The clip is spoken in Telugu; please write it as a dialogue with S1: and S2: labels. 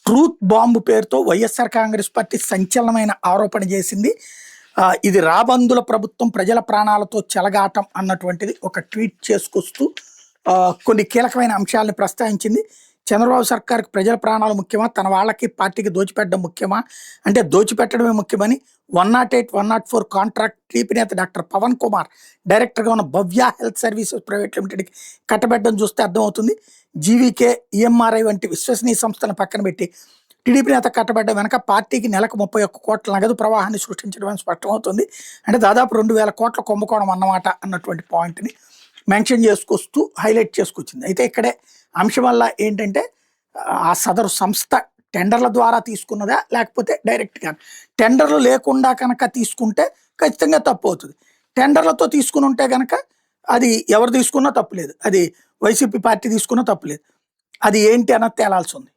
S1: ట్రూత్ బాంబు పేరుతో వైఎస్ఆర్ కాంగ్రెస్ పార్టీ సంచలనమైన ఆరోపణ చేసింది. ఇది రాబందుల ప్రభుత్వం ప్రజల ప్రాణాలతో చెలగాటం అన్నటువంటిది ఒక ట్వీట్ చేసుకొస్తూ కొన్ని కీలకమైన అంశాలను ప్రస్తావించింది. చంద్రబాబు సర్కార్కి ప్రజల ప్రాణాలు ముఖ్యమా, తన వాళ్ళకి పార్టీకి దోచిపెట్టడం ముఖ్యమా అంటే దోచిపెట్టడమే ముఖ్యమని 108, 104 కాంట్రాక్ట్ టీపీ నేత డాక్టర్ పవన్ కుమార్ డైరెక్టర్గా ఉన్న భవ్య హెల్త్ సర్వీసెస్ ప్రైవేట్ లిమిటెడ్కి కట్టబెట్టడం చూస్తే అర్థమవుతుంది. జీవీకే, ఈఎంఆర్ఐ వంటి విశ్వసనీయ సంస్థలను పక్కన పెట్టి టీడీపీ నేత కట్టబడ్డం వెనక పార్టీకి నెలకు 31 కోట్ల నగదు ప్రవాహాన్ని సృష్టించడం స్పష్టమవుతుంది. అంటే దాదాపు 2,000 కోట్ల కుంభకోణం అన్నమాట అన్నటువంటి పాయింట్ని మెన్షన్ చేసుకొస్తూ హైలైట్ చేసుకొచ్చింది. అయితే ఇక్కడే అంశం వల్ల ఏంటంటే ఆ సదరు సంస్థ టెండర్ల ద్వారా తీసుకున్నదా లేకపోతే డైరెక్ట్గా టెండర్లు లేకుండా కనుక తీసుకుంటే ఖచ్చితంగా తప్పు అవుతుంది. టెండర్లతో తీసుకుని ఉంటే కనుక అది ఎవరు తీసుకున్నా తప్పులేదు, అది వైసీపీ పార్టీ తీసుకున్నా తప్పులేదు. అది ఏంటి అన్నది తేలాల్సి ఉంది.